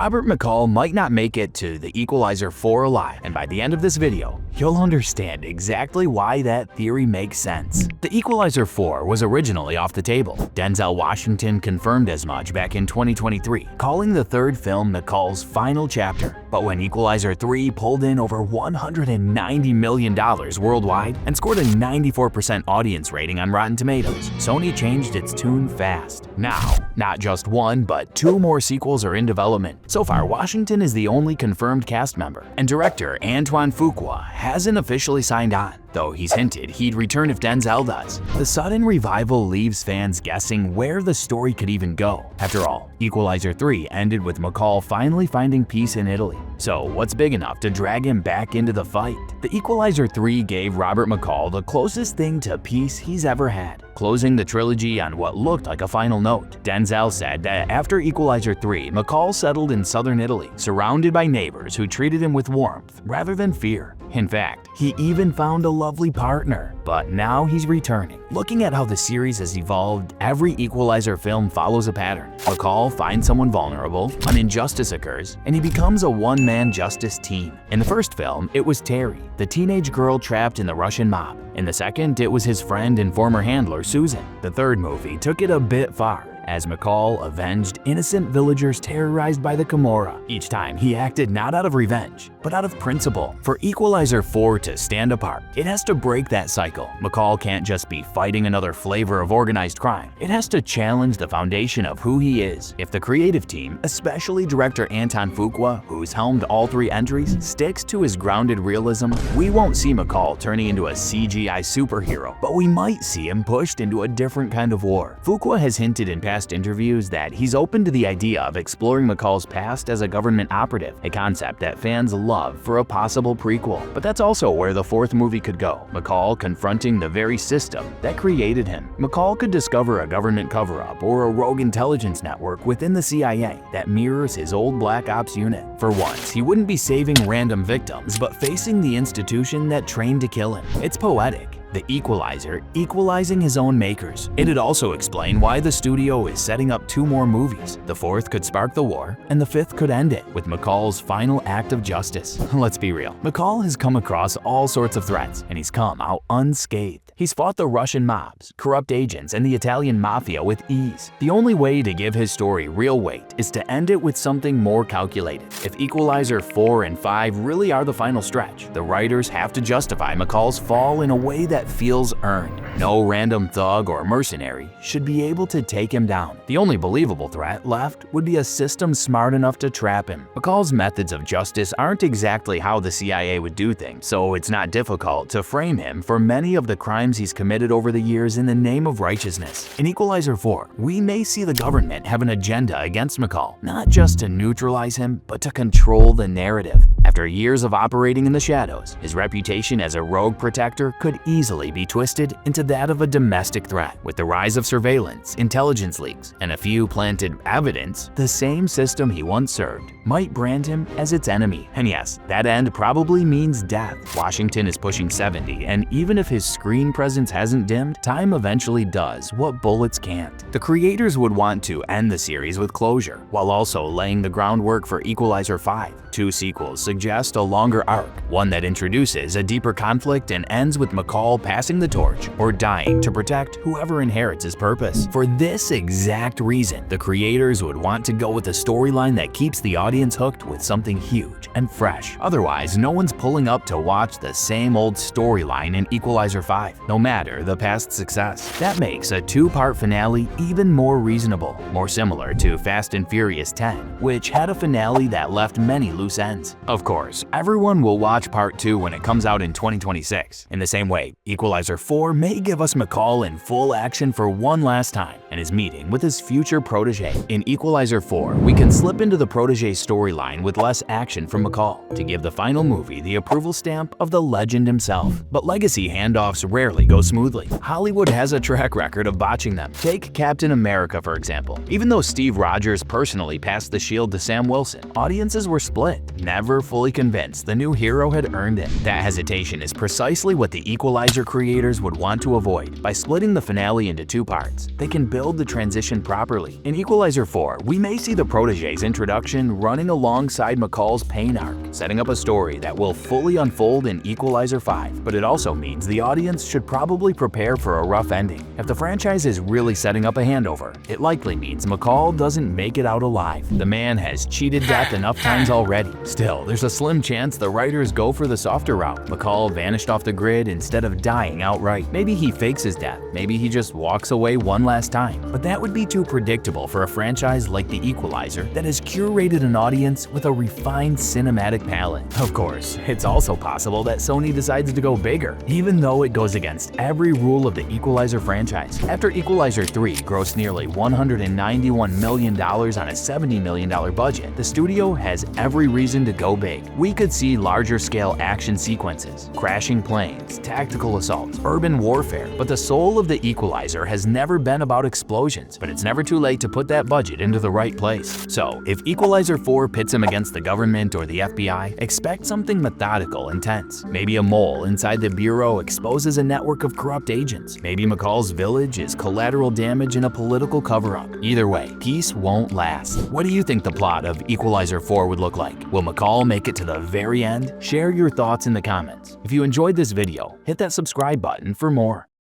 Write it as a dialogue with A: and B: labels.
A: Robert McCall might not make it to the Equalizer 4 alive, and by the end of this video, you'll understand exactly why that theory makes sense. The Equalizer 4 was originally off the table. Denzel Washington confirmed as much back in 2023, calling the third film McCall's final chapter. But when Equalizer 3 pulled in over $190 million worldwide and scored a 94% audience rating on Rotten Tomatoes, Sony changed its tune fast. Now, not just one, but two more sequels are in development. So far, Washington is the only confirmed cast member, and director Antoine Fuqua hasn't officially signed on, though he's hinted he'd return if Denzel does. The sudden revival leaves fans guessing where the story could even go. After all, Equalizer 3 ended with McCall finally finding peace in Italy. So what's big enough to drag him back into the fight? The Equalizer 3 gave Robert McCall the closest thing to peace he's ever had, closing the trilogy on what looked like a final note. Denzel said that after Equalizer 3, McCall settled in southern Italy, surrounded by neighbors who treated him with warmth rather than fear. In fact, he even found a lovely partner. But now he's returning. Looking at how the series has evolved, every Equalizer film follows a pattern. McCall finds someone vulnerable, an injustice occurs, and he becomes a one-man justice team. In the first film, it was Terry, the teenage girl trapped in the Russian mob. In the second, it was his friend and former handler, Susan. The third movie took it a bit far, as McCall avenged innocent villagers terrorized by the Camorra. Each time, he acted not out of revenge, but out of principle. For Equalizer 4 to stand apart, it has to break that cycle. McCall can't just be fighting another flavor of organized crime. It has to challenge the foundation of who he is. If the creative team, especially director Antoine Fuqua, who's helmed all three entries, sticks to his grounded realism, we won't see McCall turning into a CGI superhero, but we might see him pushed into a different kind of war. Fuqua has hinted in past interviews that he's open to the idea of exploring McCall's past as a government operative, a concept that fans love for a possible prequel. But that's also where the fourth movie could go, McCall confronting the very system that created him. McCall could discover a government cover-up or a rogue intelligence network within the CIA that mirrors his old Black Ops unit. For once, he wouldn't be saving random victims, but facing the institution that trained to kill him. It's poetic. The Equalizer equalizing his own makers. It'd also explain why the studio is setting up two more movies. The fourth could spark the war, and the fifth could end it, with McCall's final act of justice. Let's be real. McCall has come across all sorts of threats, and he's come out unscathed. He's fought the Russian mobs, corrupt agents, and the Italian mafia with ease. The only way to give his story real weight is to end it with something more calculated. If Equalizer 4 and 5 really are the final stretch, the writers have to justify McCall's fall in a way that feels earned. No random thug or mercenary should be able to take him down. The only believable threat left would be a system smart enough to trap him. McCall's methods of justice aren't exactly how the CIA would do things, so it's not difficult to frame him for many of the crimes he's committed over the years in the name of righteousness. In Equalizer 4, we may see the government have an agenda against McCall, not just to neutralize him, but to control the narrative. After years of operating in the shadows, his reputation as a rogue protector could easily be twisted into that of a domestic threat. With the rise of surveillance, intelligence leaks, and a few planted evidence, the same system he once served might brand him as its enemy. And yes, that end probably means death. Washington is pushing 70, and even if his screen presence hasn't dimmed, time eventually does what bullets can't. The creators would want to end the series with closure, while also laying the groundwork for Equalizer 5. Two sequels suggest a longer arc, one that introduces a deeper conflict and ends with McCall passing the torch or dying to protect whoever inherits his purpose. For this exact reason, the creators would want to go with a storyline that keeps the audience hooked with something huge and fresh. Otherwise, no one's pulling up to watch the same old storyline in Equalizer 5, no matter the past success. That makes a two-part finale even more reasonable, more similar to Fast and Furious 10, which had a finale that left many loose ends. Of course, everyone will watch Part 2 when it comes out in 2026. In the same way, Equalizer 4 may give us McCall in full action for one last time and his meeting with his future protege. In Equalizer 4, we can slip into the protege storyline with less action from McCall to give the final movie the approval stamp of the legend himself. But legacy handoffs rarely go smoothly. Hollywood has a track record of botching them. Take Captain America, for example. Even though Steve Rogers personally passed the shield to Sam Wilson, audiences were split, never fully convinced the new hero had earned it. That hesitation is precisely what the Equalizer creators would want to avoid. By splitting the finale into two parts, they can build build the transition properly. In Equalizer 4, we may see the protege's introduction running alongside McCall's pain arc, setting up a story that will fully unfold in Equalizer 5, but it also means the audience should probably prepare for a rough ending. If the franchise is really setting up a handover, it likely means McCall doesn't make it out alive. The man has cheated death enough times already. Still, there's a slim chance the writers go for the softer route. McCall vanished off the grid instead of dying outright. Maybe he fakes his death, maybe he just walks away one last time. But that would be too predictable for a franchise like The Equalizer that has curated an audience with a refined cinematic palette. Of course, it's also possible that Sony decides to go bigger, even though it goes against every rule of the Equalizer franchise. After Equalizer 3 grossed nearly $191 million on a $70 million budget, the studio has every reason to go big. We could see larger-scale action sequences, crashing planes, tactical assaults, urban warfare, but the soul of the Equalizer has never been about explosions, but it's never too late to put that budget into the right place. So, if Equalizer 4 pits him against the government or the FBI, expect something methodical and tense. Maybe a mole inside the bureau exposes a network of corrupt agents. Maybe McCall's village is collateral damage in a political cover-up. Either way, peace won't last. What do you think the plot of Equalizer 4 would look like? Will McCall make it to the very end? Share your thoughts in the comments. If you enjoyed this video, hit that subscribe button for more.